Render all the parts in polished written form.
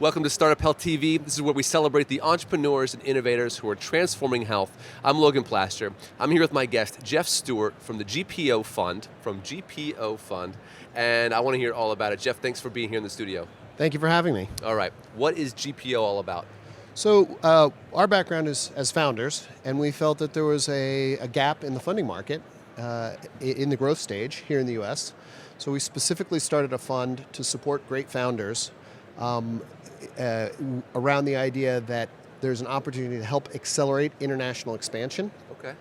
Welcome to Startup Health TV. This is where we celebrate the entrepreneurs and innovators who are transforming health. I'm Logan Plaster. I'm here with my guest, Jeff Stewart from the GPO Fund, and I want to hear all about it. Jeff, thanks for being here in the studio. Thank you for having me. All right, what is GPO all about? So our background is as founders, and we felt that there was a gap in the funding market in the growth stage here in the US. So we specifically started a fund to support great founders around the idea that there's an opportunity to help accelerate international expansion. Okay.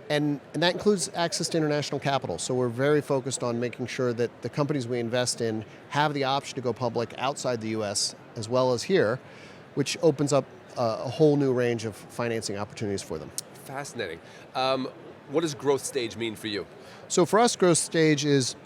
And that includes access to international capital. So we're very focused on making sure that the companies we invest in have the option to go public outside the US as well as here, which opens up a whole new range of financing opportunities for them. Fascinating. What does growth stage mean for you? So for us, growth stage is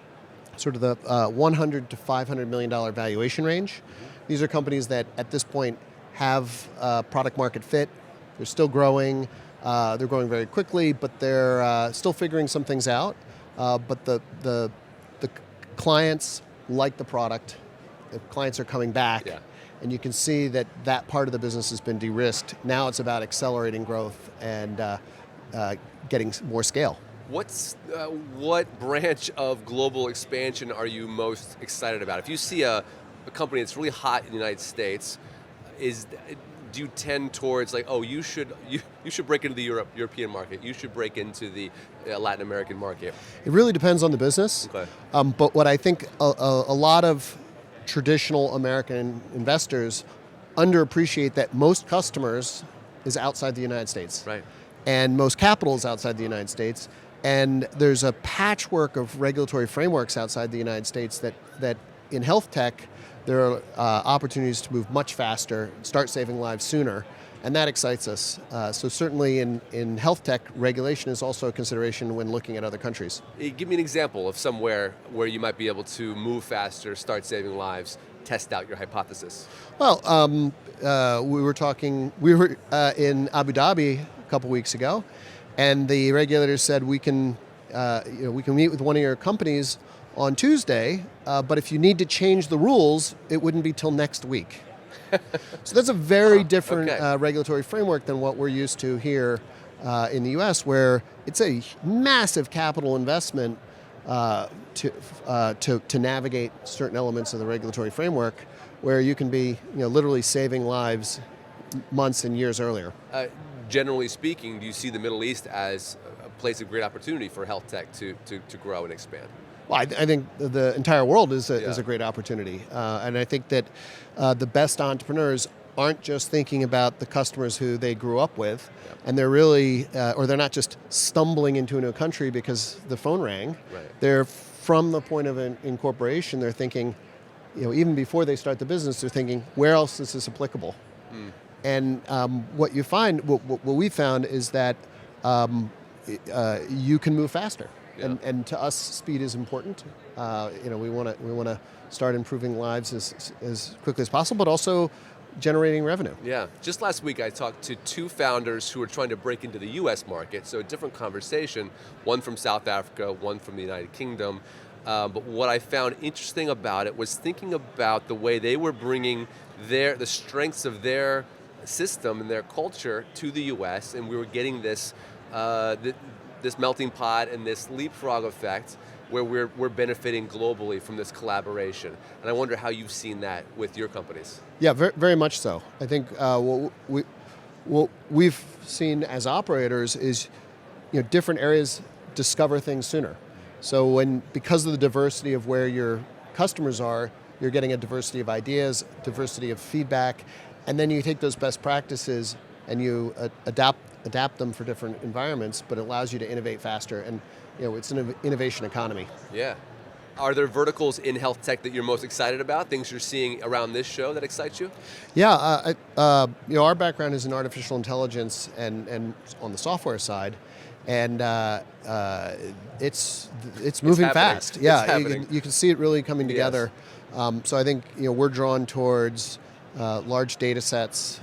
sort of the $100 to $500 million valuation range. Mm-hmm. These are companies that at this point have product market fit. They're still growing. They're growing very quickly, but they're still figuring some things out. But the clients like the product. The clients are coming back. Yeah. And you can see that part of the business has been de-risked. Now it's about accelerating growth and getting more scale. What branch of global expansion are you most excited about? If you see a company that's really hot in the United States, do you tend towards like, oh, you should break into the European market, you should break into the Latin American market? It really depends on the business. Okay. But what I think a lot of traditional American investors underappreciate that most customers is outside the United States. Right. And most capital is outside the United States. And there's a patchwork of regulatory frameworks outside the United States that in health tech, there are opportunities to move much faster, start saving lives sooner, and that excites us. So certainly in health tech, regulation is also a consideration when looking at other countries. Give me an example of somewhere where you might be able to move faster, start saving lives, test out your hypothesis. Well, we were in Abu Dhabi a couple weeks ago, and the regulators said we can meet with one of your companies on Tuesday, but if you need to change the rules, it wouldn't be till next week. So that's a very different regulatory framework than what we're used to here in the US, where it's a massive capital investment to navigate certain elements of the regulatory framework, where you can be literally saving lives months and years earlier. Generally speaking, do you see the Middle East as a place of great opportunity for health tech to grow and expand? Well, I think the entire world is a great opportunity. And I think that the best entrepreneurs aren't just thinking about the customers who they grew up with, and they're really, or they're not just stumbling into a new country because the phone rang. Right. They're from the point of incorporation, they're thinking, even before they start the business, they're thinking, where else is this applicable? Mm. And what you find, what we found is that you can move faster. Yeah. And to us, speed is important. We want to start improving lives as quickly as possible, but also generating revenue. Yeah. Just last week, I talked to two founders who were trying to break into the U.S. market. So a different conversation. One from South Africa, one from the United Kingdom. But what I found interesting about it was thinking about the way they were bringing the strengths of their system and their culture to the U.S. and we were getting this melting pot and this leapfrog effect where we're benefiting globally from this collaboration. And I wonder how you've seen that with your companies. Yeah, very, very much so. I think what we've seen as operators is different areas discover things sooner. So because of the diversity of where your customers are, you're getting a diversity of ideas, diversity of feedback, and then you take those best practices and you adapt them for different environments, but it allows you to innovate faster, and it's an innovation economy. Yeah. Are there verticals in health tech that you're most excited about, things you're seeing around this show that excites you? Yeah, our background is in artificial intelligence and on the software side, and it's moving fast. Yeah, you can see it really coming together. Yes. So I think we're drawn towards large data sets,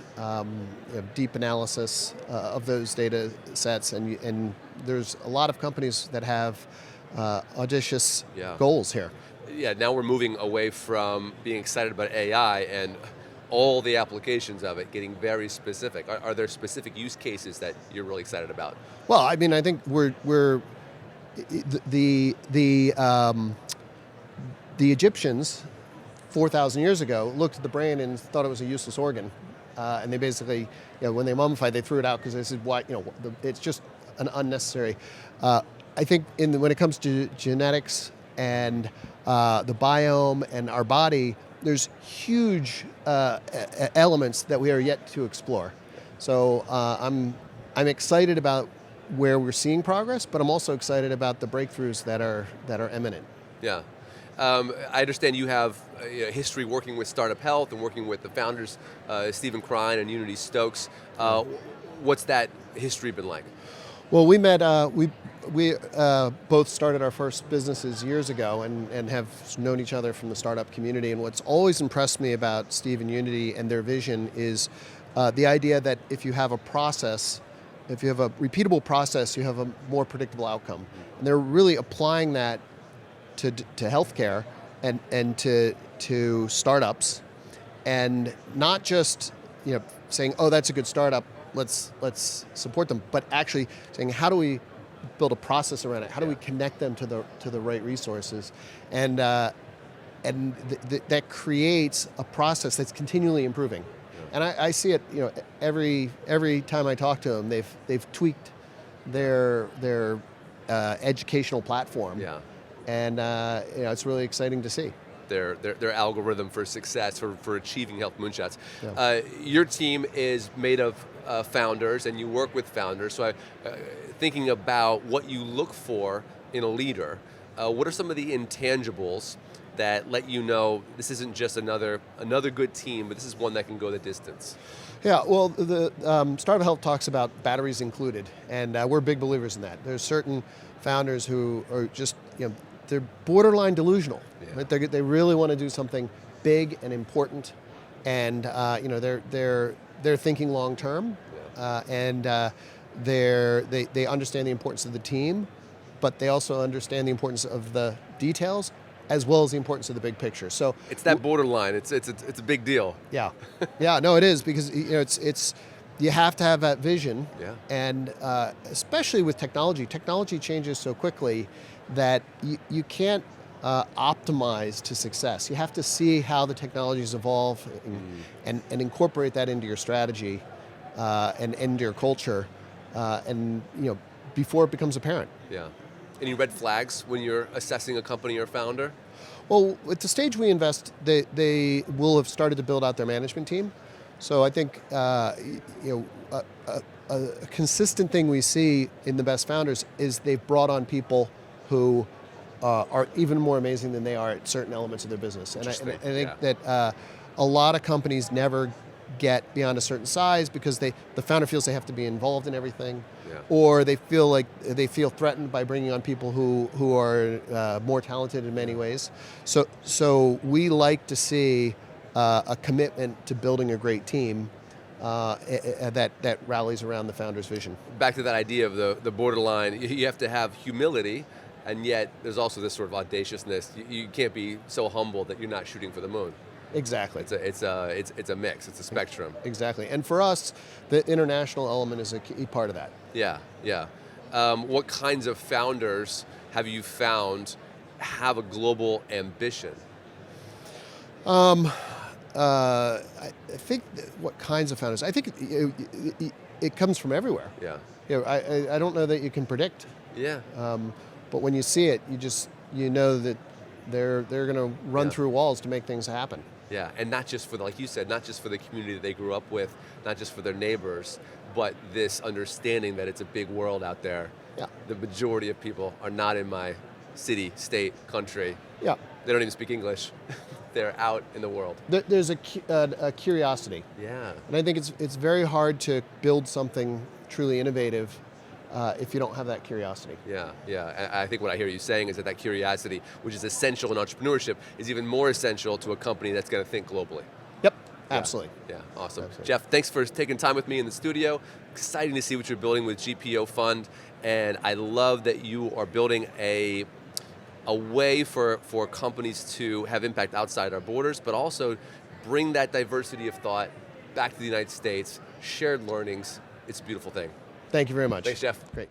deep analysis of those data sets, and there's a lot of companies that have audacious goals here. Yeah, now we're moving away from being excited about AI and all the applications of it, getting very specific. Are there specific use cases that you're really excited about? Well, I mean, I think the Egyptians 4,000 years ago looked at the brain and thought it was a useless organ, and they basically, when they mummified, they threw it out because they said, "Why? It's just an unnecessary." I think when it comes to genetics and the biome and our body, there's huge elements that we are yet to explore. So I'm excited about where we're seeing progress, but I'm also excited about the breakthroughs that are imminent. Yeah. I understand you have a history working with StartUpHealth and working with the founders, Stephen Krein and Unity Stokes. What's that history been like? Well, we met. We both started our first businesses years ago and have known each other from the startup community. And what's always impressed me about Steve and Unity and their vision is the idea that if you have a process, if you have a repeatable process, you have a more predictable outcome. And they're really applying that to healthcare and to startups, and not just saying, oh, that's a good startup, let's support them, but actually saying, how do we build a process around it? How do we connect them to the right resources? And that creates a process that's continually improving. And I see it, every time I talk to them, they've tweaked their educational platform. Yeah. And it's really exciting to see. Their algorithm for success, for achieving health moonshots. Yeah. Your team is made of founders, and you work with founders. So thinking about what you look for in a leader, what are some of the intangibles that let you know this isn't just another good team, but this is one that can go the distance? Yeah, well, the StartUpHealth talks about batteries included, and we're big believers in that. There's certain founders who are just, they're borderline delusional. Yeah. Right? They really want to do something big and important, and they're thinking long term, and they understand the importance of the team, but they also understand the importance of the details as well as the importance of the big picture. So it's that borderline. It's a big deal. Yeah, no, it is, because it's you have to have that vision. Yeah. And especially with technology changes so quickly that you can't optimize to success. You have to see how the technologies evolve and incorporate that into your strategy and into your culture, and before it becomes apparent. Yeah. Any red flags when you're assessing a company or founder? Well, at the stage we invest, they will have started to build out their management team. So I think a consistent thing we see in the best founders is they've brought on people who are even more amazing than they are at certain elements of their business. And I think that a lot of companies never get beyond a certain size because the founder feels they have to be involved in everything, or they feel threatened by bringing on people who are more talented in many ways. So we like to see a commitment to building a great team that rallies around the founder's vision. Back to that idea of the borderline, you have to have humility, and yet there's also this sort of audaciousness. You can't be so humble that you're not shooting for the moon. Exactly. It's a mix. It's a spectrum. Exactly. And for us, the international element is a key part of that. Yeah. What kinds of founders have you found have a global ambition? I think what kinds of founders? I think it comes from everywhere. Yeah. I don't know that you can predict. Yeah. But when you see it, you know that they're going to run through walls to make things happen. Yeah, and not just for, like you said, not just for the community that they grew up with, not just for their neighbors, but this understanding that it's a big world out there. Yeah. The majority of people are not in my city, state, country. Yeah. They don't even speak English. They're out in the world. There's a curiosity. Yeah. And I think it's very hard to build something truly innovative if you don't have that curiosity. Yeah. I think what I hear you saying is that curiosity, which is essential in entrepreneurship, is even more essential to a company that's going to think globally. Yep, absolutely. Yeah, awesome. Absolutely. Jeff, thanks for taking time with me in the studio. Exciting to see what you're building with GPO Fund, and I love that you are building a way for companies to have impact outside our borders, but also bring that diversity of thought back to the United States, shared learnings. It's a beautiful thing. Thank you very much. Thanks, Jeff. Great.